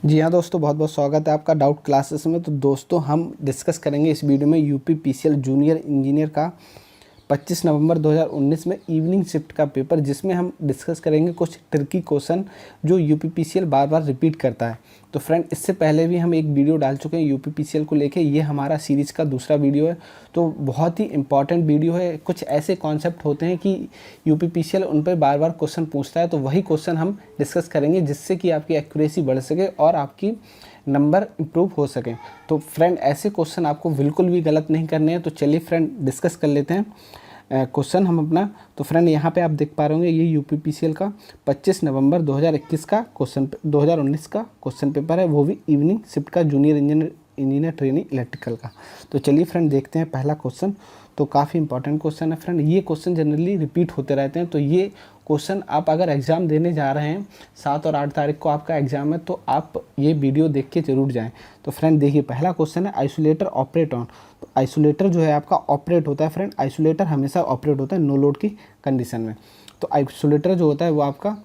जी हाँ दोस्तों, बहुत बहुत स्वागत है आपका डाउट क्लासेस में। तो दोस्तों हम डिस्कस करेंगे इस वीडियो में यूपी पीसीएल जूनियर इंजीनियर का 25 नवंबर 2019 में इवनिंग शिफ्ट का पेपर, जिसमें हम डिस्कस करेंगे कुछ ट्रिकी क्वेश्चन जो यूपी पीसीएल बार बार रिपीट करता है। तो फ्रेंड, इससे पहले भी हम एक वीडियो डाल चुके हैं यूपी पीसीएल को लेके। ये हमारा सीरीज़ का दूसरा वीडियो है, तो बहुत ही इंपॉर्टेंट वीडियो है। कुछ ऐसे कॉन्सेप्ट होते हैं कि यूपी पीसीएल उन पर बार बार क्वेश्चन पूछता है, तो वही क्वेश्चन हम डिस्कस करेंगे जिससे कि आपकी एक्यूरेसी बढ़ सके और आपकी नंबर इम्प्रूव हो सके। तो फ्रेंड, ऐसे क्वेश्चन आपको बिल्कुल भी गलत नहीं करने हैं। तो चलिए फ्रेंड, डिस्कस कर लेते हैं क्वेश्चन हम अपना। तो फ्रेंड, यहाँ पे आप देख पा रहे होंगे ये यूपी पीसीएल का 25 नवंबर 2021 का 2019 का क्वेश्चन पेपर है, वो भी इवनिंग शिफ्ट का जूनियर इंजीनियर ट्रेनिंग इलेक्ट्रिकल का। तो चलिए फ्रेंड, देखते हैं पहला क्वेश्चन। तो काफ़ी इंपॉर्टेंट क्वेश्चन है फ्रेंड। ये क्वेश्चन जनरली रिपीट होते रहते हैं, तो ये क्वेश्चन आप अगर एग्ज़ाम देने जा रहे हैं, 7 और 8 तारीख को आपका एग्ज़ाम है, तो आप ये वीडियो देख के जरूर जाएं। तो फ्रेंड देखिए, पहला क्वेश्चन है आइसोलेटर ऑपरेट ऑन। तो आइसोलेटर जो है आपका ऑपरेट होता है फ्रेंड, आइसोलेटर हमेशा ऑपरेट होता है नो लोड की कंडीशन में। तो आइसोलेटर जो होता है वो आपका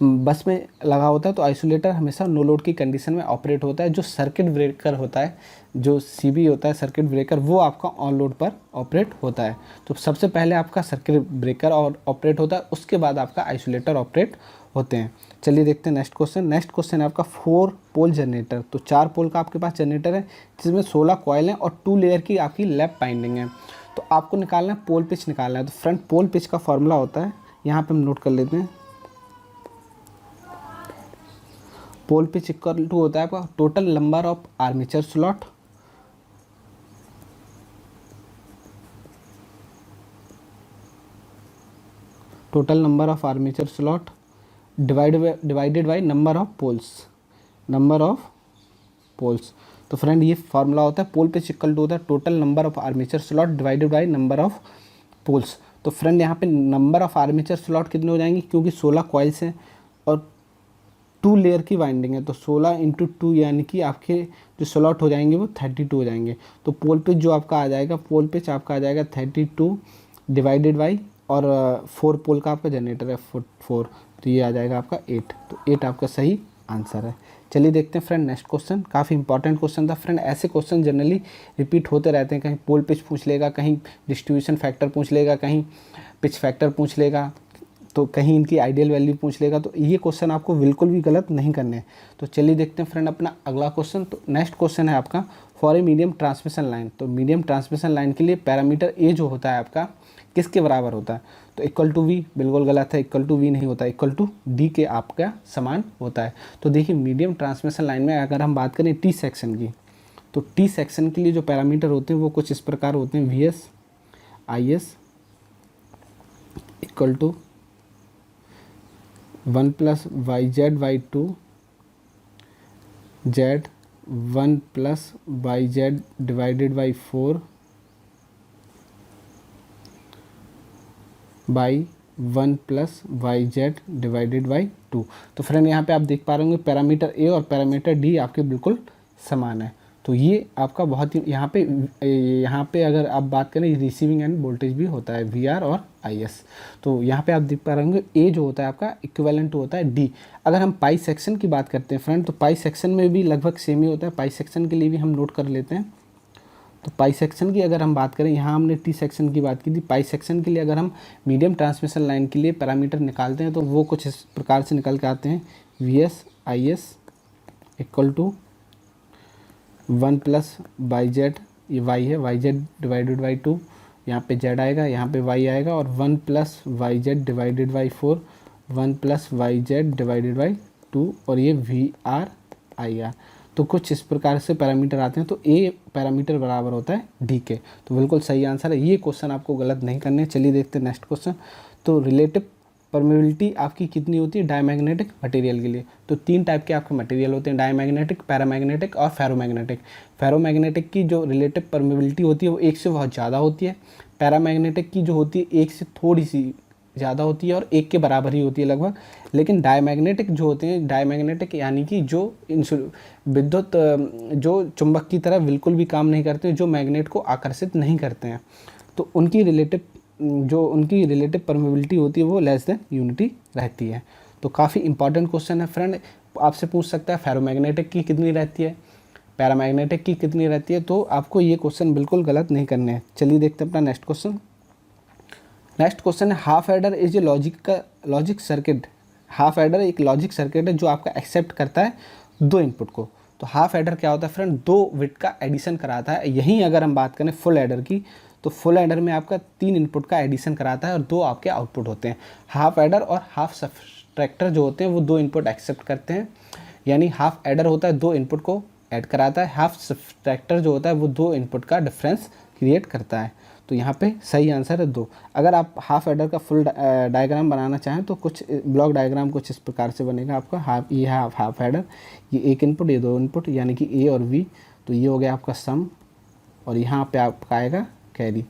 बस में लगा होता है, तो आइसोलेटर हमेशा नो लोड की कंडीशन में ऑपरेट होता है। जो सर्किट ब्रेकर होता है, जो सीबी होता है सर्किट ब्रेकर, वो आपका ऑन लोड पर ऑपरेट होता है। तो सबसे पहले आपका सर्किट ब्रेकर और ऑपरेट होता है, उसके बाद आपका आइसोलेटर ऑपरेट होते हैं। चलिए देखते हैं नेक्स्ट क्वेश्चन। नेक्स्ट क्वेश्चन है आपका 4 पोल जनरेटर। तो 4 पोल का आपके पास जनरेटर है, जिसमें 16 कॉयल हैं और 2 लेयर की आपकी लैप बाइंडिंग है। तो आपको निकालना है पोल पिच निकालना है। तो फ्रंट पोल पिच का फॉर्मूला होता है, यहाँ पे हम नोट कर लेते हैं। पोल पिच इक्वल टू होता है आपका total number of armature slot divided by number of poles. तो फ्रेंड ये फार्मूला होता है, पोल पिच इक्वल टू होता है total number of armature slot divided by number of poles. तो फ्रेंड यहाँ पे नंबर ऑफ आर्मेचर स्लॉट कितने हो जाएंगे, क्योंकि 16 कॉइल्स हैं और 2 लेयर की वाइंडिंग है, तो 16 इंटू 2 यानी कि आपके जो स्लॉट हो जाएंगे वो 32 हो जाएंगे। तो पोल पिच जो आपका आ जाएगा, पोल पिच आपका आ जाएगा 32 डिवाइडेड बाई, और 4 पोल का आपका जनरेटर है 4, तो ये आ जाएगा आपका 8। तो 8 आपका सही आंसर है। चलिए देखते हैं फ्रेंड नेक्स्ट क्वेश्चन। काफ़ी इंपॉर्टेंट क्वेश्चन था फ्रेंड। ऐसे क्वेश्चन जनरली रिपीट होते रहते हैं, कहीं पोल पिच पूछ लेगा, कहीं डिस्ट्रीब्यूशन फैक्टर पूछ लेगा, कहीं पिच फैक्टर पूछ लेगा, तो कहीं इनकी आइडियल वैल्यू पूछ लेगा। तो ये क्वेश्चन आपको बिल्कुल भी गलत नहीं करने हैं। तो चलिए देखते हैं फ्रेंड अपना अगला क्वेश्चन। तो नेक्स्ट क्वेश्चन है आपका for a medium transmission line. तो मीडियम ट्रांसमिशन लाइन के लिए पैरामीटर ए जो होता है आपका किसके बराबर होता है, तो इक्वल टू वी, बिल्कुल गलत है। इक्वल टू वी नहीं होता, इक्वल टू डी के आपका समान होता है। तो देखिए, मीडियम ट्रांसमिशन लाइन में अगर हम बात करें टी सेक्शन की, तो टी सेक्शन के लिए जो पैरामीटर होते हैं वो कुछ इस प्रकार होते हैं। V S I S equal to 1 plus Y Z by 2 Z 1 plus Y Z divided by 4 by 1 plus Y Z divided by 2। तो फ्रेंड यहाँ पे आप देख पा रहे होंगे पैरामीटर ए और पैरामीटर डी आपके बिल्कुल समान है। तो ये आपका बहुत ही यहाँ पे अगर आप बात करें रिसीविंग एंड वोल्टेज भी होता है वी आर और आई एस। तो यहाँ पे आप देख पा रहे होंगे ए जो होता है आपका इक्विवेलेंट होता है डी। अगर हम पाई सेक्शन की बात करते हैं फ्रेंड, तो पाई सेक्शन में भी लगभग सेम ही होता है। पाई सेक्शन के लिए भी हम नोट कर लेते हैं। तो पाई सेक्शन की अगर हम बात करें, यहाँ हमने टी सेक्शन की बात की थी। पाई सेक्शन के लिए अगर हम मीडियम ट्रांसमिशन लाइन के लिए पैरामीटर निकालते हैं, तो वो कुछ इस प्रकार से निकल के आते हैं। V S I S equal to 1 plus Y Z, ये वाई है, वाई जेड डिवाइडेड बाई 2, यहाँ पे जेड आएगा, यहाँ पे वाई आएगा, और 1 plus Y Z divided by 4, 1 plus Y Z divided by 2, और ये वी आर आई आर। तो कुछ इस प्रकार से पैरामीटर आते हैं। तो ए पैरामीटर बराबर होता है डी के। तो बिल्कुल सही आंसर है। ये क्वेश्चन आपको गलत नहीं करने। चलिए देखते हैं नेक्स्ट क्वेश्चन। तो रिलेटिव परमेबिलिटी आपकी कितनी होती है डायमैग्नेटिक मटेरियल के लिए। तो 3 टाइप के आपके मटेरियल होते हैं, डायमैग्नेटिक, पैरामैग्नेटिक और फेरोमैग्नेटिक। फेरोमैग्नेटिक की जो रिलेटिव परमेबिलिटी होती है वो 1 से बहुत ज़्यादा होती है। पैरामैग्नेटिक की जो होती है 1 से थोड़ी सी ज़्यादा होती है और 1 के बराबर ही होती है लगभग। लेकिन डायमैग्नेटिक जो होते हैं, डायमैग्नेटिक यानी कि जो विद्युत जो चुंबक की तरह बिल्कुल भी काम नहीं करते, जो मैग्नेट को आकर्षित नहीं करते हैं, तो उनकी रिलेटिव परमेबिलिटी होती है वो लेस देन यूनिटी रहती है। तो काफ़ी इंपॉर्टेंट क्वेश्चन है फ्रेंड। आपसे पूछ सकता है फेरोमैग्नेटिक की कितनी रहती है, पैरामैग्नेटिक की कितनी रहती है, तो आपको ये क्वेश्चन बिल्कुल गलत नहीं करने हैं। चलिए देखते हैं अपना नेक्स्ट क्वेश्चन। नेक्स्ट क्वेश्चन है half adder is a logic circuit. Half adder एक लॉजिक सर्किट है जो आपका एक्सेप्ट करता है दो इनपुट को। तो हाफ एडर क्या होता है फ्रेंड, दो बिट का एडिशन कराता है। यहीं अगर हम बात करें फुल एडर की, तो फुल एडर में आपका 3 इनपुट का एडिशन कराता है और 2 आपके आउटपुट होते हैं। हाफ एडर और हाफ सब्सट्रैक्टर जो होते हैं वो 2 इनपुट एक्सेप्ट करते हैं, यानी हाफ एडर होता है 2 इनपुट को ऐड कराता है, हाफ सब्सट्रैक्टर जो होता है वो 2 इनपुट का डिफरेंस क्रिएट करता है। तो यहाँ पे सही आंसर है 2। अगर आप हाफ एडर का फुल डायग्राम बनाना चाहें तो कुछ ब्लॉक डायग्राम कुछ इस प्रकार से बनेगा आपका। ये है हाफ एडर, ये एक इनपुट, ये 2 इनपुट यानी कि ए और बी, तो ये हो गया आपका सम, और यहाँ पे आपका आएगा कैरी।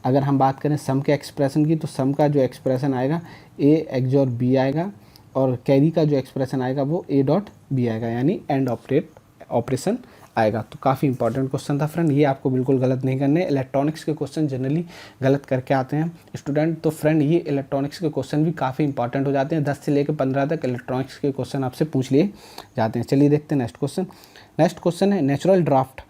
अगर हम बात करें सम के एक्सप्रेशन की, तो सम का जो एक्सप्रेशन आएगा ए एक्सोर बी आएगा, और कैरी का जो एक्सप्रेशन आएगा वो ए डॉट बी आएगा, यानी एंड ऑपरेशन आएगा। तो काफ़ी इंपॉर्टेंट क्वेश्चन था फ्रेंड, ये आपको बिल्कुल गलत नहीं करने। इलेक्ट्रॉनिक्स के क्वेश्चन जनरली गलत करके आते हैं स्टूडेंट, तो फ्रेंड ये इलेक्ट्रॉनिक्स के क्वेश्चन भी काफ़ी इंपॉर्टेंट हो जाते हैं। 10 से लेकर 15 तक इलेक्ट्रॉनिक्स के क्वेश्चन आपसे पूछ लिए जाते हैं। चलिए देखते हैं नेक्स्ट क्वेश्चन। नेक्स्ट क्वेश्चन है नेचुरल ड्राफ्ट।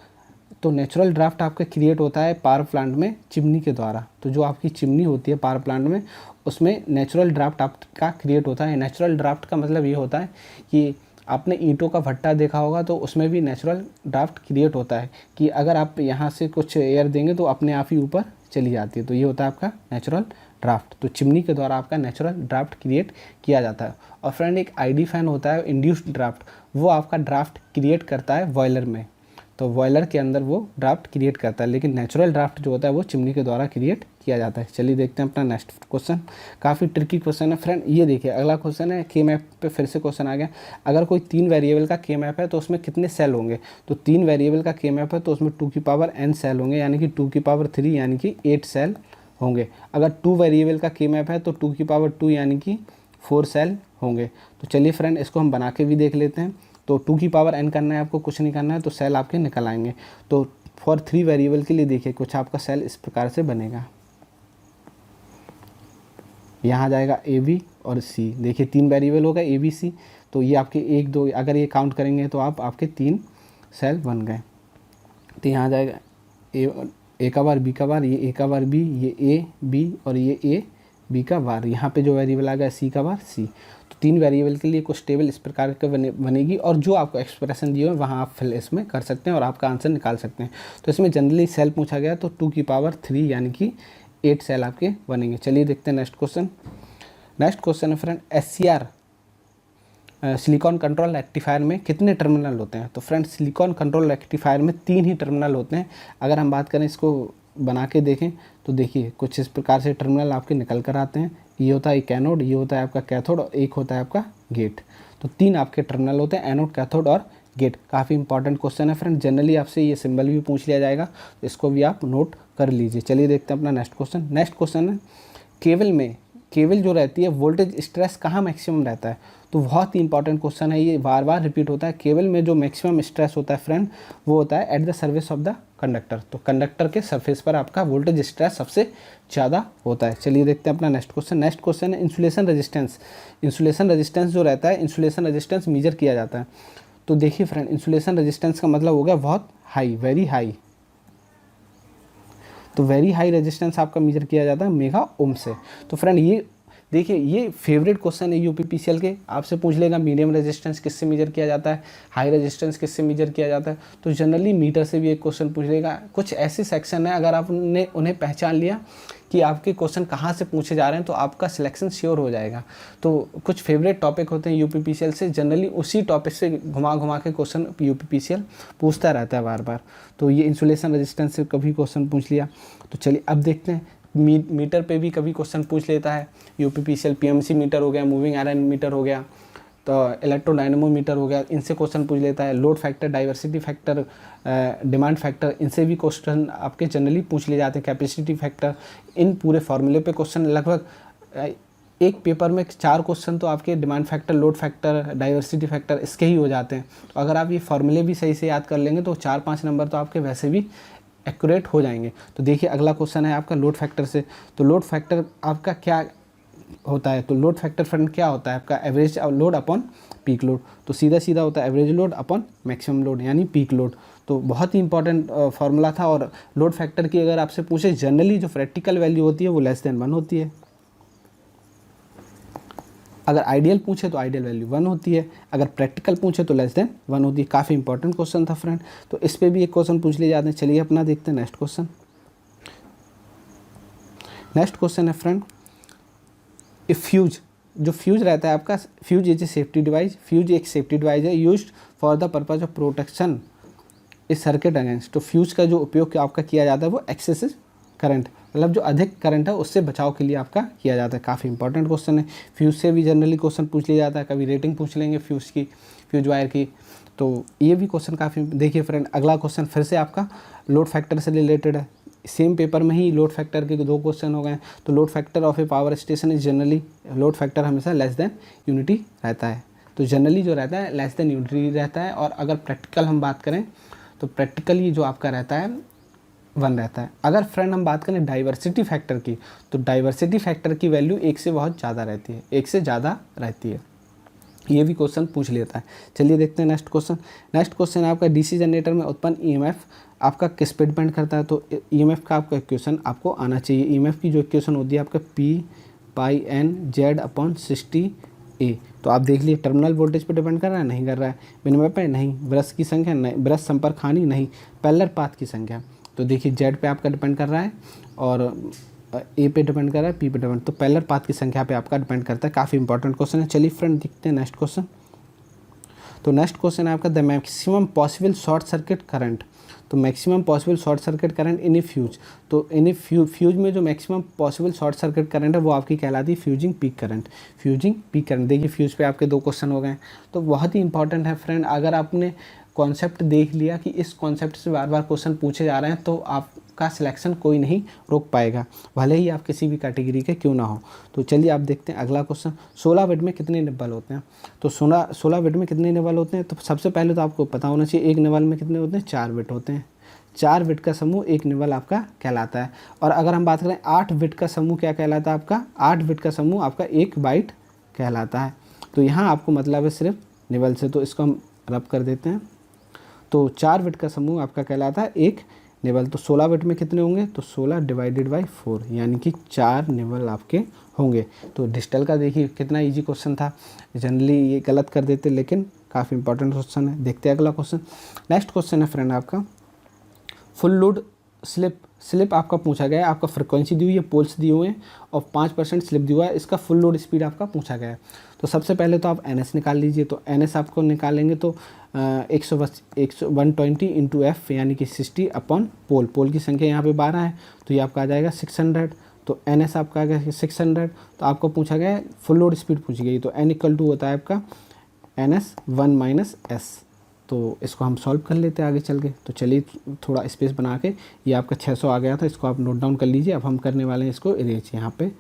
तो नेचुरल ड्राफ्ट आपका क्रिएट होता है पावर प्लांट में चिमनी के द्वारा। तो जो आपकी चिमनी होती है पावर प्लांट में, उसमें नेचुरल ड्राफ्ट आपका क्रिएट होता है। नेचुरल ड्राफ्ट का मतलब ये होता है कि आपने ईंटों का भट्टा देखा होगा, तो उसमें भी नेचुरल ड्राफ्ट क्रिएट होता है कि अगर आप यहाँ से कुछ एयर देंगे तो अपने आप ही ऊपर चली जाती है। तो ये होता है आपका नेचुरल ड्राफ्ट। तो चिमनी के द्वारा आपका नेचुरल ड्राफ्ट क्रिएट किया जाता है। और फ्रेंड एक आईडी फैन होता है इंड्यूस्ड ड्राफ्ट, वो आपका ड्राफ्ट क्रिएट करता है बॉयलर में, तो बॉयलर के अंदर वो ड्राफ्ट क्रिएट करता है, लेकिन नेचुरल ड्राफ्ट जो होता है वो चिमनी के द्वारा क्रिएट किया जाता है। चलिए देखते हैं अपना नेक्स्ट क्वेश्चन। काफ़ी ट्रिकी क्वेश्चन है फ्रेंड। ये देखिए अगला क्वेश्चन है के मैप पे फिर से क्वेश्चन आ गया। अगर कोई 3 वेरिएबल का के मैप है तो उसमें कितने सेल होंगे। तो 3 वेरिएबल का के मैप है तो उसमें 2 की पावर n सेल होंगे, यानी कि 2 की पावर 3 यानी कि 8 सेल होंगे। अगर 2 वेरिएबल का के मैप है तो 2 की पावर 2 यानी कि 4 सेल होंगे। तो चलिए फ्रेंड इसको हम बना के भी देख लेते हैं। तो 2 की पावर n करना है आपको, कुछ नहीं करना है, तो सेल आपके निकल आएंगे। तो फॉर 3 वेरिएबल के लिए देखिए कुछ आपका सेल इस प्रकार से बनेगा। यहाँ जाएगा ए बी और सी। देखिए 3 वेरिएबल होगा ए बी सी, तो ये आपके 1 2 अगर ये काउंट करेंगे तो आपके 3 सेल बन गए। तो यहाँ जाएगा ए का बार बी का बार, ये ए का बार बी, ये ए बी और ये ए बी का बार। यहाँ पे जो वेरिएबल आ गया सी का बार सी। तो 3 वेरिएबल के लिए कुछ टेबल इस प्रकार के बनेगी, और जो आपको एक्सप्रेशन दिए हो वहाँ आप फिल इसमें कर सकते हैं और आपका आंसर निकाल सकते हैं। तो इसमें जनरली सेल पूछा गया तो 2 की पावर 3 यानी कि 8 सेल आपके बनेंगे। चलिए देखते हैं नेक्स्ट क्वेश्चन। नेक्स्ट क्वेश्चन है friend SCR silicon control rectifier में कितने टर्मिनल होते हैं। तो फ्रेंड सिलिकॉन कंट्रोल रेक्टिफायर में 3 ही टर्मिनल होते हैं। अगर हम बात करें इसको बना के देखें तो देखिए कुछ इस प्रकार से टर्मिनल आपके निकल कर आते हैं। ये होता है एक एनोड, ये होता है आपका कैथोड और एक होता है आपका गेट। तो 3 आपके टर्मिनल होते हैं, एनोड, कैथोड और गेट। काफ़ी इंपॉर्टेंट क्वेश्चन है फ्रेंड, जनरली आपसे ये सिंबल भी पूछ लिया जाएगा, तो इसको भी आप नोट कर लीजिए। चलिए देखते हैं अपना नेक्स्ट क्वेश्चन। नेक्स्ट क्वेश्चन है केबल में, केबल जो रहती है वोल्टेज स्ट्रेस कहाँ मैक्सिमम रहता है। तो बहुत ही इंपॉर्टेंट क्वेश्चन है, ये बार बार रिपीट होता है। केबल में जो मैक्सिमम स्ट्रेस होता है फ्रेंड वो होता है at the surface of the conductor. तो कंडक्टर के सरफेस पर आपका वोल्टेज स्ट्रेस सबसे ज़्यादा होता है। चलिए देखते हैं अपना नेक्स्ट क्वेश्चन। नेक्स्ट क्वेश्चन है इंसुलेशन रेजिस्टेंस। इंसुलेशन रेजिस्टेंस जो रहता है, इंसुलेशन रेजिस्टेंस मेजर किया जाता है। तो देखिए फ्रेंड इंसुलेशन रेजिस्टेंस का मतलब हो गया बहुत हाई, वेरी हाई। तो वेरी हाई रेजिस्टेंस आपका मेजर किया जाता है मेगा ओम से। तो फ्रेंड ये देखिए ये फेवरेट क्वेश्चन है यूपीपीसीएल के, आपसे पूछ लेगा मीडियम रेजिस्टेंस किससे मेजर किया जाता है, हाई रेजिस्टेंस किससे मेजर किया जाता है। तो जनरली मीटर से भी एक क्वेश्चन पूछ लेगा। कुछ ऐसे सेक्शन है अगर आपने उन्हें पहचान लिया कि आपके क्वेश्चन कहाँ से पूछे जा रहे हैं तो आपका सिलेक्शन श्योर हो जाएगा। तो कुछ फेवरेट टॉपिक होते हैं यूपीपीसीएल से, जनरली उसी टॉपिक से घुमा घुमा के क्वेश्चन यूपीपीसीएल पूछता रहता है बार बार। तो ये इंसुलेशन रेजिस्टेंस से कभी क्वेश्चन पूछ लिया। तो चलिए अब देखते हैं मीटर पे भी कभी क्वेश्चन पूछ लेता है यूपीपीसीएल। पीएमसी मीटर हो गया, मूविंग आयरन मीटर हो गया, तो इलेक्ट्रोडायनेमो मीटर हो गया, इनसे क्वेश्चन पूछ लेता है। Load factor, diversity factor, demand factor, इनसे भी क्वेश्चन आपके जनरली पूछ लिए जाते हैं। कैपेसिटी फैक्टर, इन पूरे फार्मूले पे क्वेश्चन लगभग एक पेपर में 4 क्वेश्चन तो आपके demand factor, load factor, diversity factor इसके ही हो जाते हैं। तो अगर आप ये फार्मूले भी सही से याद कर लेंगे तो 4-5 नंबर तो आपके वैसे भी एक्यूरेट हो जाएंगे। तो देखिए अगला क्वेश्चन है आपका लोड फैक्टर से। तो लोड फैक्टर आपका क्या होता है, तो लोड फैक्टर फ्रेंड क्या होता है आपका, average load upon peak load. तो सीधा सीधा होता है average load upon maximum load यानी पीक लोड। तो बहुत ही इंपॉर्टेंट फार्मूला था। और लोड फैक्टर की अगर आपसे पूछे, जनरली जो प्रैक्टिकल वैल्यू होती है वो लेस देन 1 होती है। अगर आइडियल पूछे तो आइडियल वैल्यू 1 होती है, अगर प्रैक्टिकल पूछे तो लेस देन 1 होती है। काफ़ी इंपॉर्टेंट क्वेश्चन था फ्रेंड। तो इस पर भी एक क्वेश्चन पूछ लिए जाते हैं। चलिए अपना देखते हैं नेक्स्ट क्वेश्चन। नेक्स्ट क्वेश्चन है फ्रेंड, ए फ्यूज, जो फ्यूज रहता है आपका, fuse is a safety device. Fuse एक सेफ्टी डिवाइस है used for the purpose of protection इस सर्किट अगेंस्ट। तो फ्यूज का जो उपयोग आपका किया जाता है वो एक्सेसिव करंट, मतलब जो अधिक करंट है उससे बचाव के लिए आपका किया जाता है। काफ़ी इंपॉर्टेंट क्वेश्चन है। फ्यूज से भी जनरली क्वेश्चन पूछ लिया जाता है, कभी रेटिंग पूछ लेंगे फ्यूज की, फ्यूज वायर की। तो ये भी क्वेश्चन काफ़ी, देखिए फ्रेंड अगला क्वेश्चन फिर से आपका लोड फैक्टर से रिलेटेड है। सेम पेपर में ही लोड फैक्टर के 2 क्वेश्चन हो गए। तो load factor of A power station is generally, load factor हमेशा लेस देन यूनिटी रहता है। तो जनरली जो रहता है लेस देन यूनिटी रहता है। और अगर प्रैक्टिकल हम बात करें तो प्रैक्टिकली जो आपका रहता है 1 रहता है। अगर फ्रेंड हम बात करें डाइवर्सिटी फैक्टर की, तो डाइवर्सिटी फैक्टर की वैल्यू 1 से बहुत ज़्यादा रहती है, 1 से ज़्यादा रहती है। ये भी क्वेश्चन पूछ लेता है। चलिए देखते हैं नेक्स्ट क्वेश्चन। नेक्स्ट क्वेश्चन है आपका, डीसी जनरेटर में उत्पन्न ईएमएफ आपका किस पे डिपेंड करता है। तो ईएमएफ का आपका इक्वेशन आपको आना चाहिए। ईएमएफ की जो इक्वेशन होती है आपका P/N/Z/60A। तो आप देख लिए, टर्मिनल वोल्टेज पे डिपेंड कर रहा है, नहीं कर रहा है। विनिमय पे नहीं, ब्रश की संख्या नहीं, ब्रश संपर्क हानि नहीं, पैरेलल पाथ की संख्या। तो देखिए जेड पे आपका डिपेंड कर रहा है और ए पे डिपेंड कर रहा है, पी पे डिपेंड, तो पैरेलल पाथ की संख्या पे आपका डिपेंड करता है। काफ़ी इंपॉर्टेंट क्वेश्चन है। चलिए फ्रेंड देखते हैं नेक्स्ट क्वेश्चन। तो नेक्स्ट क्वेश्चन है आपका, the maximum possible short circuit current. तो maximum possible short circuit current in a fuse. तो इन ए फ्यूज में जो maximum possible short circuit current है वो आपकी कहलाती है fusing peak current. Fusing peak current, देखिए फ्यूज पे आपके 2 क्वेश्चन हो गए। तो बहुत ही इंपॉर्टेंट है फ्रेंड। अगर आपने कॉन्सेप्ट देख लिया कि इस कॉन्सेप्ट से बार बार क्वेश्चन पूछे जा रहे हैं तो आपका सिलेक्शन कोई नहीं रोक पाएगा, भले ही आप किसी भी कैटेगरी के क्यों ना हो। तो चलिए आप देखते हैं अगला क्वेश्चन। 16 बिट में कितने निब्बल होते हैं। तो 16 बिट में कितने निब्बल होते हैं। तो सबसे पहले तो आपको पता होना चाहिए एक निब्बल में कितने होते हैं, 4 बिट होते हैं। 4 बिट का समूह एक निब्बल आपका कहलाता है। और अगर हम बात करें 8 बिट का समूह क्या कहलाता है आपका, 8 बिट का समूह आपका 1 बाइट कहलाता है। तो यहाँ आपको मतलब है सिर्फ निब्बल से, तो इसको हम रब कर देते हैं। तो 4 बिट का समूह आपका कहलाता है 1 निब्बल। तो 16 बिट में कितने होंगे, तो 16 डिवाइडेड बाई 4 यानी कि 4 निब्बल आपके होंगे। तो डिजिटल का देखिए कितना इजी क्वेश्चन था, जनरली ये गलत कर देते लेकिन काफ़ी इंपॉर्टेंट क्वेश्चन है। देखते हैं अगला क्वेश्चन। नेक्स्ट क्वेश्चन है फ्रेंड आपका, फुल लोड स्लिप आपका पूछा गया है। आपका फ्रिक्वेंसी दी हुई है, पोल्स दिए हुए हैं और 5% स्लिप दिया हुआ है। इसका फुल लोड स्पीड आपका पूछा गया है। तो सबसे पहले तो आप NS निकाल लीजिए। तो NS आपको निकालेंगे तो 120 इंटू F यानी कि 60 अपॉन पोल की संख्या यहाँ पे 12 है, तो ये आपका आ जाएगा 600। तो NS आपका आ गया 600। तो आपको पूछा गया है फुल लोड स्पीड पूछी गई। तो N = होता है आपका NS 1 - S। तो इसको हम सॉल्व कर लेते हैं आगे चल के। तो चलिए थोड़ा स्पेस बना के, ये आपका 600 आ गया था, इसको आप नोट डाउन कर लीजिए। अब हम करने वाले हैं इसको इरेज, यहाँ पे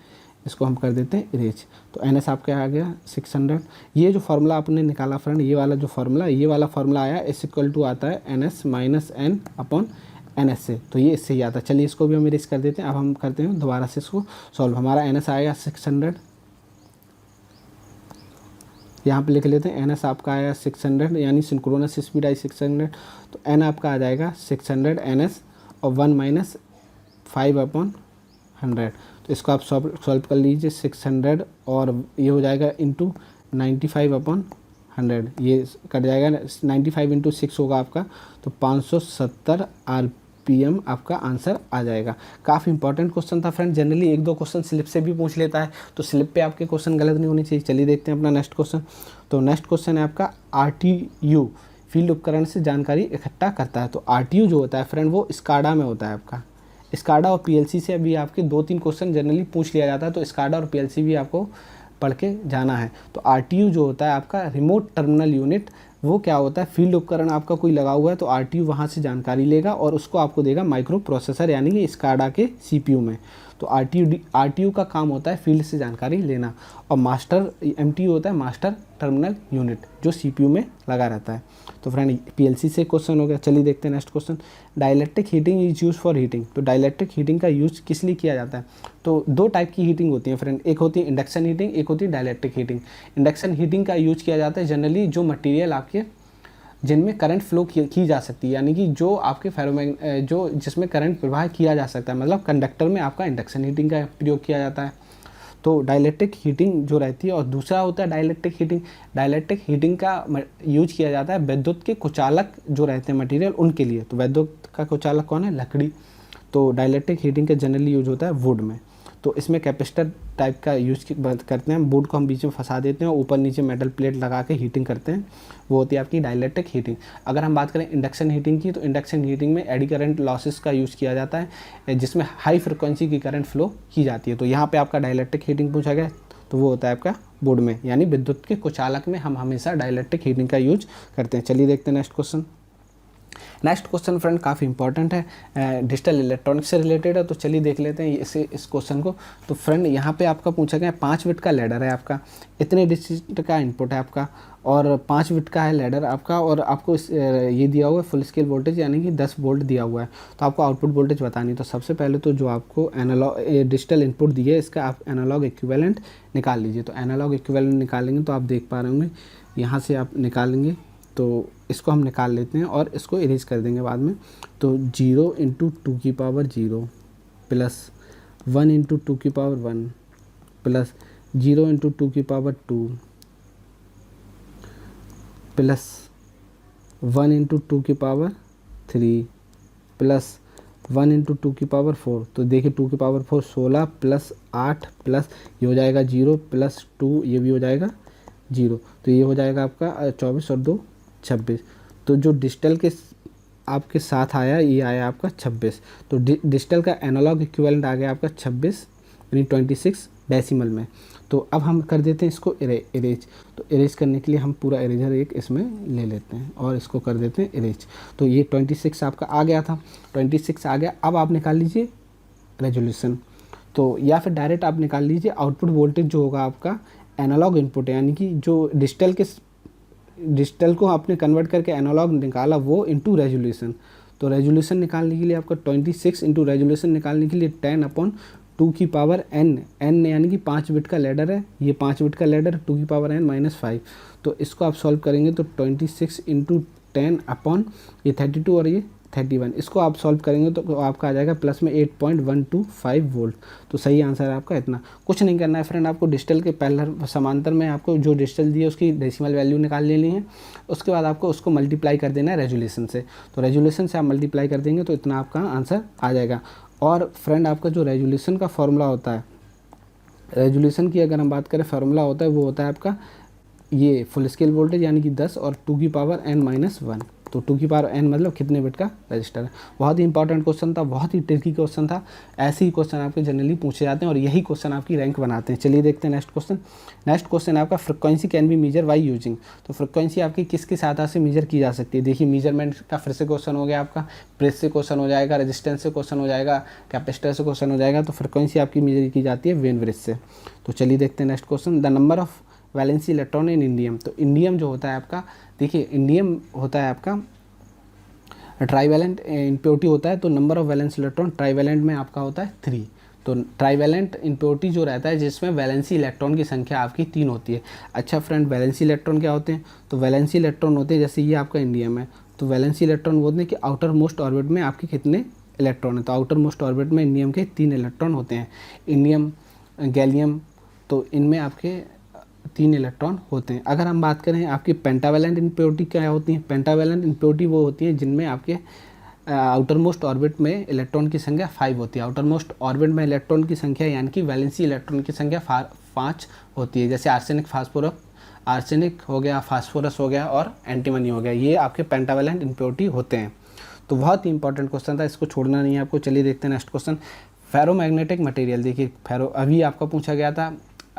इसको हम कर देते हैं इरेज। तो NS आपका आ गया 600। ये जो फार्मूला आपने निकाला फ्रेंड, ये वाला जो फार्मूला, ये वाला फार्मूला आया = आता है NS - N अपॉन NS से। तो ये इससे ही आता है। चलिए इसको भी हम इरेज कर देते हैं। अब हम करते हैं दोबारा से इसको सॉल्व। हमारा NS आएगा 600, यहाँ पे लिख लेते हैं। NS आपका आया 600 यानी सिंक्रोनस स्पीड आई 600। तो N आपका आ जाएगा 600 NS और 1 - 5 अपॉन 100। तो इसको आप सॉल्व कर लीजिए। 600 और ये हो जाएगा इंटू 95 अपॉन 100, ये कट जाएगा। 95 इंटू 6 होगा आपका, तो 570 RPM आपका आंसर आ जाएगा। काफ़ी इंपॉर्टेंट क्वेश्चन था फ्रेंड। जनरली 1-2 क्वेश्चन स्लिप से भी पूछ लेता है, तो स्लिप पे आपके क्वेश्चन गलत नहीं होने चाहिए। चलिए देखते हैं अपना नेक्स्ट क्वेश्चन। तो नेक्स्ट क्वेश्चन है आपका, RTU फील्ड उपकरण से जानकारी इकट्ठा करता है। तो RTU जो होता है फ्रेंड वो स्काडा में होता है आपका। स्काडा और PLC से अभी आपके 2-3 क्वेश्चन जनरली पूछ लिया जाता है, तो स्काडा और PLC भी आपको पढ़ के जाना है। तो RTU जो होता है आपका रिमोट टर्मिनल यूनिट, वो क्या होता है, फील्ड उपकरण आपका कोई लगा हुआ है तो RTU वहाँ से जानकारी लेगा और उसको आपको देगा माइक्रो प्रोसेसर यानी कि स्काडा के CPU में। तो आरटीयू का काम होता है फील्ड से जानकारी लेना, और मास्टर एमटीयू होता है मास्टर टर्मिनल यूनिट, जो सीपीयू में लगा रहता है। तो फ्रेंड पीएलसी से क्वेश्चन हो गया। चलिए देखते हैं next question. Dielectric heating is use for heating. तो डाइलेक्ट्रिक हीटिंग का यूज किस लिए किया जाता है? तो दो टाइप की हीटिंग होती है फ्रेंड, एक होती है इंडक्शन हीटिंग, एक होती है डाइलेक्ट्रिक हीटिंग। इंडक्शन हीटिंग का यूज किया जाता है जनरली जो मटेरियल आपके जिनमें करंट फ्लो की जा सकती है, यानी कि जो आपके जो जिसमें करंट प्रवाह किया जा सकता है, मतलब कंडक्टर में आपका इंडक्शन हीटिंग का प्रयोग किया जाता है। तो डाइलेक्ट्रिक हीटिंग जो रहती है, और दूसरा होता है डाइलेक्ट्रिक हीटिंग। डाइलेक्ट्रिक हीटिंग का यूज किया जाता है विद्युत के कुचालक जो रहते हैं मटेरियल उनके लिए। तो विद्युत का कुचालक कौन है? लकड़ी। तो डाइलेक्ट्रिक हीटिंग का जनरली यूज होता है वुड में। तो इसमें कैपेसिटर टाइप का यूज करते हैं, वुड को हम बीच में फंसा देते हैं, ऊपर नीचे मेटल प्लेट लगा के हीटिंग करते हैं, वो होती है आपकी डाइलेक्ट्रिक हीटिंग। अगर हम बात करें इंडक्शन हीटिंग की, तो इंडक्शन हीटिंग में एडी करंट लॉसेस का यूज़ किया जाता है, जिसमें हाई फ्रिक्वेंसी की करंट फ्लो की जाती है। तो यहाँ पे आपका डाइलेक्ट्रिक हीटिंग पूछा गया, तो वो होता है आपका वुड में, यानी विद्युत के कुचालक में हम हमेशा डाइलेक्ट्रिक हीटिंग का यूज करते हैं। चलिए देखते हैं next question. Next question friend काफ़ी इंपॉर्टेंट है, डिजिटल इलेक्ट्रॉनिक्स से रिलेटेड है। तो चलिए देख लेते हैं इस क्वेश्चन को। तो फ्रेंड यहाँ पे आपका पूछा गया 5 बिट का लैडर है आपका, इतने डिजिट का इनपुट है आपका, और 5 बिट का है लैडर आपका, और आपको ये दिया हुआ है फुल स्केल वोल्टेज यानी कि 10 वोल्ट दिया हुआ है। तो आपको आउटपुट वोल्टेज बतानी। तो सबसे पहले तो जो आपको एनालॉग डिजिटल इनपुट दिए इसका आप एनालॉग इक्विवेलेंट निकाल लीजिए। तो एनालॉग इक्विवेलेंट निकालेंगे तो आप देख पा रहे होंगे, यहाँ से आप निकालेंगे तो इसको हम निकाल लेते हैं और इसको इरेज कर देंगे बाद में। तो 0 × 2 की पावर 0 प्लस 1 × 2 की पावर 1 प्लस 0 × 2 की पावर 2 प्लस 1 × 2 की पावर 3 प्लस 1 × 2 की पावर 4। तो देखिए 2 की पावर 4 16 प्लस 8 प्लस ये हो जाएगा 0 प्लस 2 ये भी हो जाएगा 0। तो ये हो जाएगा आपका 24 और 2 26। तो जो डिजिटल के आपके साथ आया ये आया आपका 26। तो डिजिटल का एनालॉग इक्विवेलेंट आ गया आपका 26 यानी 26 डेसिमल में। तो अब हम कर देते हैं इसको इरेज। तो इरेज करने के लिए हम पूरा इरेजर एक इसमें ले लेते हैं और इसको कर देते हैं इरेज। तो ये 26 आपका आ गया था, 26 आ गया। अब आप निकाल लीजिए रेजोल्यूशन, तो या फिर डायरेक्ट आप निकाल लीजिए आउटपुट वोल्टेज जो होगा आपका एनालॉग इनपुट, यानी कि जो डिजिटल को आपने कन्वर्ट करके एनालॉग निकाला वो इनटू रेजोल्यूशन। तो रेजोल्यूशन निकालने के लिए आपका 26 इंटू रेजोल्यूशन निकालने के लिए 10/2 की पावर n यानी कि 5 बिट का लैडर है, ये 5 बिट का लैडर 2 की पावर n - 5। तो इसको आप सॉल्व करेंगे तो 26 × 10 ये 32 और ये 31, इसको आप सॉल्व करेंगे तो आपका आ जाएगा प्लस में 8.125 वोल्ट। तो सही आंसर है आपका इतना। कुछ नहीं करना है फ्रेंड, आपको डिजिटल के पहले समांतर में आपको जो डिजिटल दिए उसकी डेसिमल वैल्यू निकाल लेनी है। उसके बाद आपको उसको मल्टीप्लाई कर देना है रेजोल्यूशन से। तो रेजोल्यूशन से आप मल्टीप्लाई कर देंगे तो इतना आपका आंसर आ जाएगा। और फ्रेंड आपका जो रेजोल्यूशन का फॉर्मूला होता है, रेजोल्यूशन की अगर हम बात करें फार्मूला होता है वो होता है आपका ये फुल स्केल वोल्टेज यानी कि 10 और 2 की पावर n - 1। तो 2 की पावर n मतलब कितने बिट का रजिस्टर है। बहुत ही इंपॉर्टेंट क्वेश्चन था, बहुत ही ट्रिकी क्वेश्चन था। ऐसे ही क्वेश्चन आपके जनरली पूछे जाते हैं और यही क्वेश्चन आपकी रैंक बनाते हैं। चलिए देखते हैं नेक्स्ट क्वेश्चन। नेक्स्ट क्वेश्चन आपका frequency can be measure by using. तो फ्रिक्वेंसी आपकी किसकी सहायता से मेजर की जा सकती है। देखिए मेजरमेंट का फिर से क्वेश्चन हो गया आपका, प्रेस से क्वेश्चन हो जाएगा, रेजिस्टेंस से क्वेश्चन हो जाएगा, कैपेसिटर से क्वेश्चन हो जाएगा। तो फ्रिक्वेंसी आपकी मेजर की जाती है वेन ब्रिज से। तो चलिए देखते हैं next question. The number of valency electron in indium. तो इंडियम जो होता है आपका, देखिए इंडियम होता है आपका ट्राईवैलेंट इम्प्योरिटी होता है। तो number of valence electron trivalent में आपका होता है 3। तो ट्राईवैलेंट इम्प्योरिटी जो रहता है जिसमें वैलेंसी इलेक्ट्रॉन की संख्या आपकी 3 होती है। अच्छा फ्रेंड, वैलेंसी इलेक्ट्रॉन क्या होते हैं। तो वैलेंसी इलेक्ट्रॉन होते हैं, जैसे ये आपका इंडियम है तो वैलेंसी इलेक्ट्रॉन बोलते हैं कि आउटर मोस्ट ऑर्बिट में आपके कितने इलेक्ट्रॉन है। तो आउटर मोस्ट ऑर्बिट में इंडियम के 3 इलेक्ट्रॉन होते हैं, इंडियम, गैलियम, तो इनमें आपके 3 इलेक्ट्रॉन होते हैं। अगर हम बात करें आपकी पेंटावैलेंट इम्प्योरिटी क्या होती है। पेंटावैलेंट इम्प्योरिटी वो होती है जिनमें आपके आउटर मोस्ट ऑर्बिट में इलेक्ट्रॉन की संख्या 5 होती है। आउटर मोस्ट ऑर्बिट में इलेक्ट्रॉन की संख्या यानी कि वैलेंसी इलेक्ट्रॉन की संख्या 5 होती है। जैसे आर्सेनिक हो गया, फास्फोरस हो गया और एंटीमनी हो गया, ये आपके पेंटावैलेंट इम्प्योरिटी होते हैं। तो बहुत ही इंपॉर्टेंट क्वेश्चन था, इसको छोड़ना नहीं है आपको। चलिए देखते हैं नेक्स्ट क्वेश्चन। Ferromagnetic material. देखिए फेरो अभी आपका पूछा गया था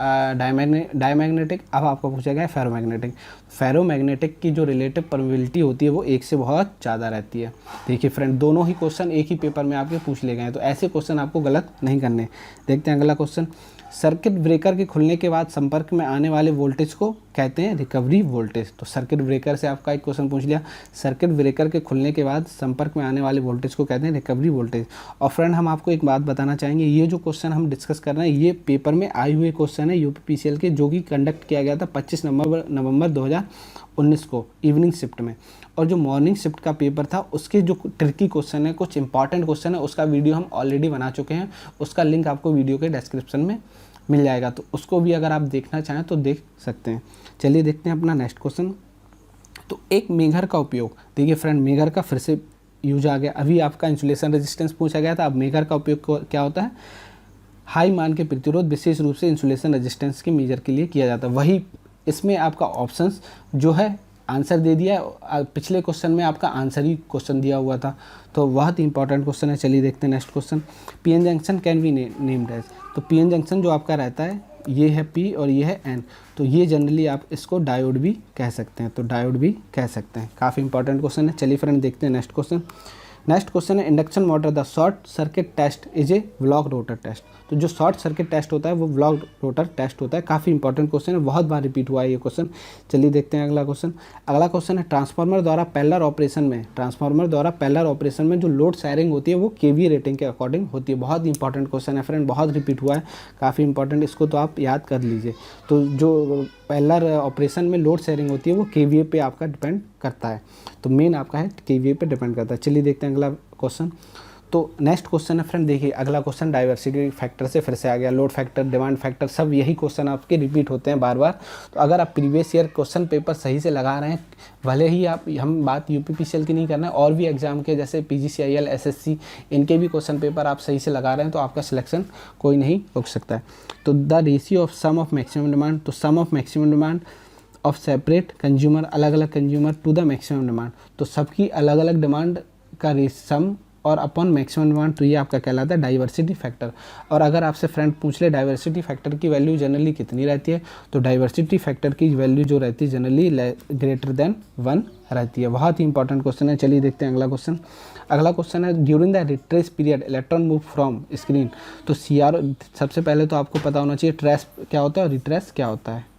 डायमैग्नेटिक, अब आपको पूछा गया है फेरोमैग्नेटिक। फेरोमैग्नेटिक की जो रिलेटिव परमिबिलिटी होती है वो 1 से बहुत ज़्यादा रहती है। देखिए फ्रेंड, दोनों ही क्वेश्चन एक ही पेपर में आपके पूछ ले गए हैं, तो ऐसे क्वेश्चन आपको गलत नहीं करने। देखते हैं अगला क्वेश्चन। सर्किट ब्रेकर के खुलने के बाद संपर्क में आने वाले वोल्टेज को कहते हैं रिकवरी वोल्टेज। तो सर्किट ब्रेकर से आपका एक क्वेश्चन पूछ लिया, सर्किट ब्रेकर के खुलने के बाद संपर्क में आने वाले वोल्टेज को कहते हैं रिकवरी वोल्टेज। और फ्रेंड हम आपको एक बात बताना चाहेंगे, ये जो क्वेश्चन हम डिस्कस कर रहे हैं ये पेपर में आए हुए क्वेश्चन है यूपीपीसीएल के, जो कि कंडक्ट किया गया था 25 नवंबर 2019 को इवनिंग शिफ्ट में। और जो मॉर्निंग शिफ्ट का पेपर था उसके जो ट्रिकी क्वेश्चन है, कुछ इंपॉर्टेंट क्वेश्चन है, उसका वीडियो हम ऑलरेडी बना चुके हैं। उसका लिंक आपको वीडियो के डिस्क्रिप्शन में मिल जाएगा, तो उसको भी अगर आप देखना चाहें तो देख सकते हैं। चलिए देखते हैं अपना नेक्स्ट क्वेश्चन। तो एक मेघर का उपयोग, देखिए फ्रेंड मेघर का फिर से यूज आ गया। अभी आपका इंसुलेशन रेजिस्टेंस पूछा गया था, अब मेघर का उपयोग क्या होता है, हाई मान के प्रतिरोध विशेष रूप से इंसुलेशन रेजिस्टेंस के मेजर के लिए किया जाता है। वही इसमें आपका ऑप्शंस जो है आंसर दे दिया है, पिछले क्वेश्चन में आपका आंसर ही क्वेश्चन दिया हुआ था, तो बहुत ही इंपॉर्टेंट क्वेश्चन है। चलिए देखते हैं next question. PN junction can be named as, तो पीएन जंक्शन जो आपका रहता है ये है पी और ये है एन, तो ये जनरली आप इसको डायोड भी कह सकते हैं, तो डायोड भी कह सकते हैं। काफ़ी इंपॉर्टेंट क्वेश्चन है। चलिए फ्रेंड देखते हैं नेक्स्ट क्वेश्चन। नेक्स्ट क्वेश्चन है induction motor the short circuit test is a block rotor test. तो जो शॉर्ट सर्किट टेस्ट होता है वो ब्लॉक रोटर टेस्ट होता है। काफ़ी इंपॉर्टेंट क्वेश्चन है, बहुत बार रिपीट हुआ है ये क्वेश्चन। चलिए देखते हैं अगला क्वेश्चन। अगला क्वेश्चन है ट्रांसफार्मर द्वारा पैरेलल ऑपरेशन में जो लोड शेयरिंग होती है वो केवीए रेटिंग के अकॉर्डिंग होती है। बहुत इंपॉर्टेंट क्वेश्चन है फ्रेंड, बहुत रिपीट हुआ है, काफ़ी इंपॉर्टेंट, इसको तो आप याद कर लीजिए। तो जो पैरेलल ऑपरेशन में लोड शेयरिंग होती है वो केवीए पे आपका डिपेंड करता है, तो मेन आपका है केवीए पे डिपेंड करता है। चलिए देखते हैं अगला क्वेश्चन। तो नेक्स्ट क्वेश्चन है फ्रेंड, देखिए अगला क्वेश्चन डाइवर्सिटी फैक्टर से फिर से आ गया। लोड फैक्टर, डिमांड फैक्टर, सब यही क्वेश्चन आपके रिपीट होते हैं बार बार। तो अगर आप प्रीवियस ईयर क्वेश्चन पेपर सही से लगा रहे हैं, भले ही आप, हम बात यूपीपीसीएल की नहीं करना है, और भी एग्जाम के जैसे पीजीसीआईएल, एसएससी, इनके भी क्वेश्चन पेपर आप सही से लगा रहे हैं तो आपका सिलेक्शन कोई नहीं रुक सकता है। तो the ratio of sum of maximum demand, तो sum of maximum demand of separate consumer, अलग अलग consumer to the maximum demand, तो सबकी अलग अलग डिमांड का सम और अपॉन मैक्सिमम डिमांड, तो ये आपका कहलाता है डाइवर्सिटी फैक्टर। और अगर आपसे फ्रेंड पूछ ले डाइवर्सिटी फैक्टर की वैल्यू जनरली कितनी रहती है, तो डाइवर्सिटी फैक्टर की वैल्यू जो रहती है जनरली ग्रेटर देन 1 रहती है। बहुत ही इंपॉर्टेंट क्वेश्चन है। चलिए देखते हैं अगला क्वेश्चन। अगला क्वेश्चन है during the retrace period electron move from screen. तो सीआरओ, सबसे पहले तो आपको पता होना चाहिए ट्रेस क्या होता है और रिट्रेस क्या होता है।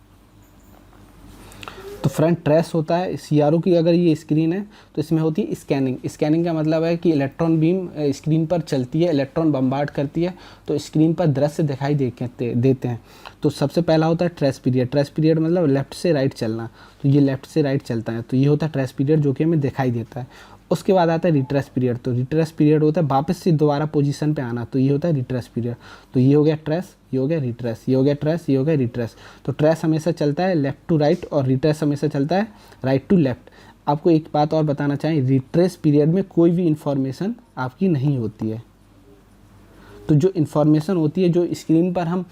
तो फ्रंट ट्रेस होता है, सीआरओ की अगर ये स्क्रीन है तो इसमें होती है स्कैनिंग। स्कैनिंग का मतलब है कि इलेक्ट्रॉन बीम स्क्रीन पर चलती है, इलेक्ट्रॉन बम्बार्ड करती है, तो स्क्रीन पर दृश्य दिखाई देते हैं। तो सबसे पहला होता है ट्रेस पीरियड। ट्रेस पीरियड मतलब लेफ्ट से राइट चलना, तो ये लेफ्ट से राइट चलता है, तो ये होता है ट्रेस पीरियड जो कि हमें दिखाई देता है। उसके बाद आता है रिट्रेस पीरियड। तो रिट्रेस पीरियड होता है वापस से दोबारा पोजीशन पे आना, तो ये होता है रिट्रेस पीरियड। तो ये हो गया ट्रेस, ये हो गया रिट्रेस, ये हो गया ट्रेस, ये हो गया रिट्रेस। तो ट्रेस हमेशा चलता है लेफ्ट टू राइट और रिट्रेस हमेशा चलता है राइट टू लेफ्ट। आपको एक बात और बताना चाहें, रिट्रेस पीरियड में कोई भी इंफॉर्मेशन आपकी नहीं होती है। तो जो इन्फॉर्मेशन होती है, जो स्क्रीन पर हम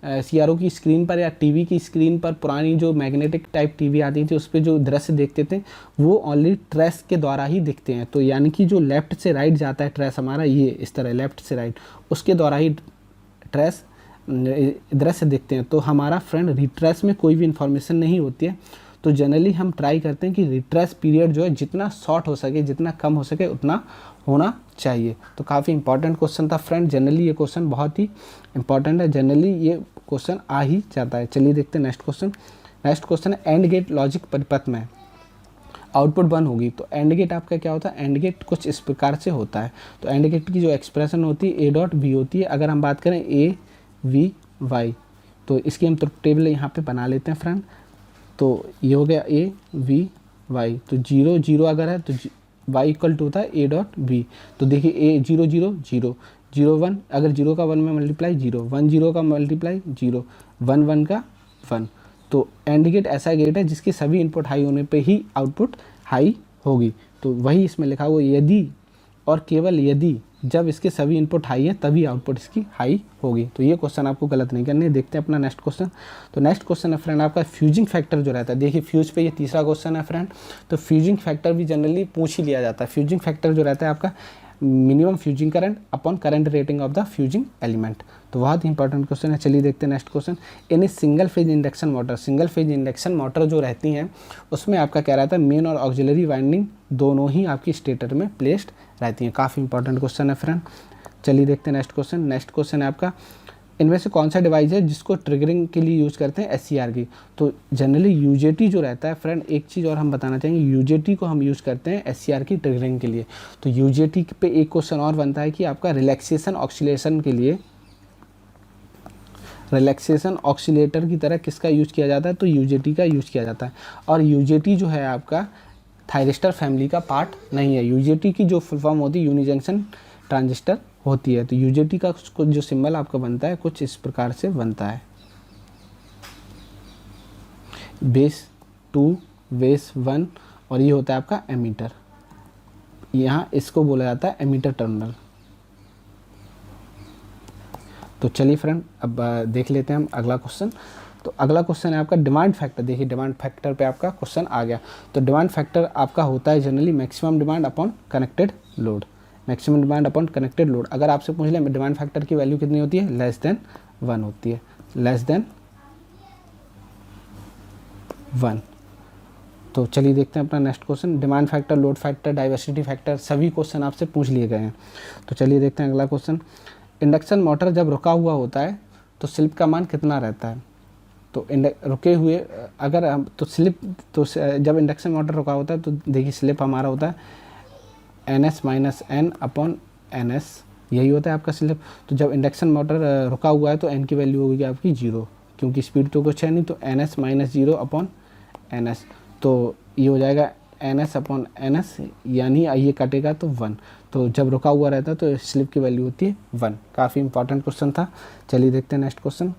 सीआरओ की स्क्रीन पर या टीवी की स्क्रीन पर, पुरानी जो मैग्नेटिक टाइप टीवी आती थी उस पर जो दृश्य देखते थे वो ओनली ट्रेस के द्वारा ही दिखते हैं। तो यानी कि जो लेफ़्ट से राइट जाता है ट्रेस हमारा, ये इस तरह लेफ़्ट से राइट, उसके द्वारा ही ट्रेस दृश्य दिखते हैं। तो हमारा फ्रेंड रिट्रेस में कोई भी इन्फॉर्मेशन नहीं होती है। तो जनरली हम ट्राई करते हैं कि रिट्रेस पीरियड जो है जितना शॉर्ट हो सके, जितना कम हो सके उतना होना चाहिए। तो काफ़ी इंपॉर्टेंट क्वेश्चन था फ्रेंड, जनरली ये क्वेश्चन बहुत ही इंपॉर्टेंट है, जनरली ये क्वेश्चन आ ही जाता है। चलिए देखते हैं नेक्स्ट क्वेश्चन। नेक्स्ट क्वेश्चन है एंड गेट लॉजिक परिपथ में आउटपुट 1 होगी। तो एंड गेट आपका क्या होता है, एंड गेट कुछ इस प्रकार से होता है। तो एंड गेट की जो एक्सप्रेशन होती है A.B होती है। अगर हम बात करें A.V.Y, तो इसकी हम टेबल यहाँ पे बना लेते हैं फ्रेंड। तो ये हो गया A.V.Y, तो 0 0 अगर है तो y इक्वल टू होता है A.B। तो देखिए A 0 0 0 0 1, अगर 0 का 1 में मल्टीप्लाई 0, 1 0 का मल्टीप्लाई 0, 1 1 का 1। तो एंड गेट ऐसा गेट है जिसके सभी इनपुट हाई होने पे ही आउटपुट हाई होगी। तो वही इसमें लिखा हुआ, यदि और केवल यदि जब इसके सभी इनपुट हाई है तभी आउटपुट इसकी हाई होगी। तो ये क्वेश्चन आपको गलत नहीं करने। देखते हैं अपना नेक्स्ट क्वेश्चन। तो नेक्स्ट क्वेश्चन है फ्रेंड आपका फ्यूजिंग फैक्टर जो रहता है। देखिए फ्यूज पे ये तीसरा क्वेश्चन है फ्रेंड। तो फ्यूजिंग फैक्टर भी जनरली पूछ ही लिया जाता है। फ्यूजिंग फैक्टर जो रहता है आपका minimum fusing current upon current rating of the fusing element. तो बहुत ही इंपॉर्टेंट क्वेश्चन है। चलिए देखते हैं next question. In single phase induction motor, single phase induction motor जो रहती हैं उसमें आपका क्या रहता है, मेन और ऑक्सिलरी वाइंडिंग दोनों ही आपकी स्टेटर में प्लेस्ड रहती हैं। काफ़ी इंपॉर्टेंट क्वेश्चन है फ्रेंड। चलिए देखते हैं नेक्स्ट क्वेश्चन। नेक्स्ट क्वेश्चन है आपका, इनमें से कौन सा डिवाइस है जिसको ट्रिगरिंग के लिए यूज़ करते हैं एससीआर की। तो जनरली यूजेटी जो रहता है फ्रेंड, एक चीज़ और हम बताना चाहेंगे, यूजेटी को हम यूज़ करते हैं एससीआर की ट्रिगरिंग के लिए। तो यूजेटी पे एक क्वेश्चन और बनता है कि आपका रिलैक्सेशन ऑक्सीलेशन के लिए, रिलैक्सेशन ऑक्सीलेटर की तरह किसका यूज़ किया जाता है, तो यूजेटी का यूज़ किया जाता है। और यूजेटी जो है आपका थायरिस्टर फैमिली का पार्ट नहीं है। यूजेटी की जो फुल फॉर्म होती है यूनि जंक्शन ट्रांजिस्टर होती है। तो यूजेटी का कुछ जो सिंबल आपका बनता है कुछ इस प्रकार से बनता है, बेस 2 बेस 1 और ये होता है आपका एमीटर। यहाँ इसको बोला जाता है एमीटर टर्मिनल। तो चलिए फ्रेंड अब देख लेते हैं हम अगला क्वेश्चन। तो अगला क्वेश्चन है आपका डिमांड फैक्टर। देखिए डिमांड फैक्टर पे आपका क्वेश्चन आ गया। तो डिमांड फैक्टर आपका होता है generally maximum demand upon connected load, maximum demand upon connected load. अगर आपसे पूछ लें डिमांड फैक्टर की वैल्यू कितनी होती है, लेस देन 1 होती है, लेस देन 1। तो चलिए देखते हैं अपना next question. Demand factor, load factor, diversity factor सभी क्वेश्चन आपसे पूछ लिए गए हैं। तो चलिए देखते हैं अगला क्वेश्चन। इंडक्शन मोटर जब रुका हुआ होता है तो स्लिप का मान कितना रहता है। तो रुके हुए अगर हम तो स्लिप, तो जब इंडक्शन मोटर रुका होता है तो देखिए स्लिप हमारा होता है NS minus N upon NS, यही होता है आपका स्लिप। तो जब इंडक्शन मोटर रुका हुआ है तो n की वैल्यू होगी आपकी 0, क्योंकि स्पीड तो कुछ है नहीं। तो NS माइनस 0 अपॉन NS, तो ये हो जाएगा NS अपॉन NS, यानी ये कटेगा तो 1। तो जब रुका हुआ रहता है तो स्लिप की वैल्यू होती है 1। काफ़ी इंपॉर्टेंट क्वेश्चन था। चलिए देखते हैं नेक्स्ट क्वेश्चन।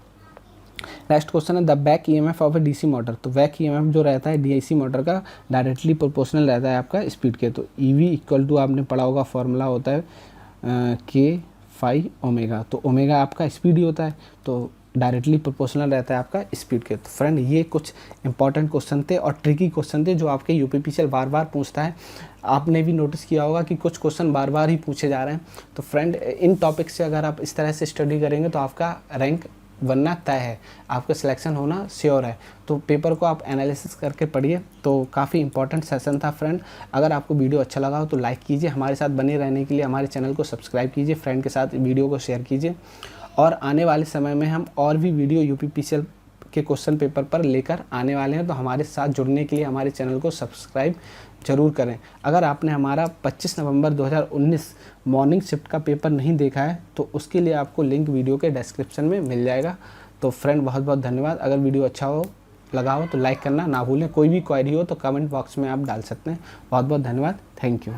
नेक्स्ट क्वेश्चन है the back EMF of A DC motor. तो बैक ईएमएफ जो रहता है डीसी मोटर का डायरेक्टली प्रोपोर्शनल रहता है आपका स्पीड के। तो ईवी इक्वल टू आपने पढ़ा होगा, फॉर्मूला होता है K ओमेगा। तो ओमेगा आपका स्पीड ही होता है, तो डायरेक्टली प्रोपोर्शनल रहता है आपका स्पीड के। तो फ्रेंड ये कुछ इंपॉर्टेंट क्वेश्चन थे और ट्रिकी क्वेश्चन थे जो आपके यूपीपीसीएल बार बार पूछता है। आपने भी नोटिस किया होगा कि कुछ क्वेश्चन बार बार ही पूछे जा रहे हैं। तो फ्रेंड इन टॉपिक से अगर आप इस तरह से स्टडी करेंगे तो आपका रैंक बनना तय है, आपका सिलेक्शन होना श्योर है। तो पेपर को आप एनालिसिस करके पढ़िए। तो काफ़ी इंपॉर्टेंट सेशन था फ्रेंड। अगर आपको वीडियो अच्छा लगा हो तो लाइक कीजिए, हमारे साथ बने रहने के लिए हमारे चैनल को सब्सक्राइब कीजिए, फ्रेंड के साथ वीडियो को शेयर कीजिए। और आने वाले समय में हम और भी वीडियो यूपीपीसीएल के क्वेश्चन पेपर पर लेकर आने वाले हैं। तो हमारे साथ जुड़ने के लिए हमारे चैनल को सब्सक्राइब जरूर करें। अगर आपने हमारा 25 नवंबर 2019 मॉर्निंग शिफ्ट का पेपर नहीं देखा है तो उसके लिए आपको लिंक वीडियो के डिस्क्रिप्शन में मिल जाएगा। तो फ्रेंड बहुत बहुत धन्यवाद। अगर वीडियो अच्छा लगा हो तो लाइक करना ना भूलें। कोई भी क्वेरी हो तो कमेंट बॉक्स में आप डाल सकते हैं। बहुत बहुत धन्यवाद। Thank you.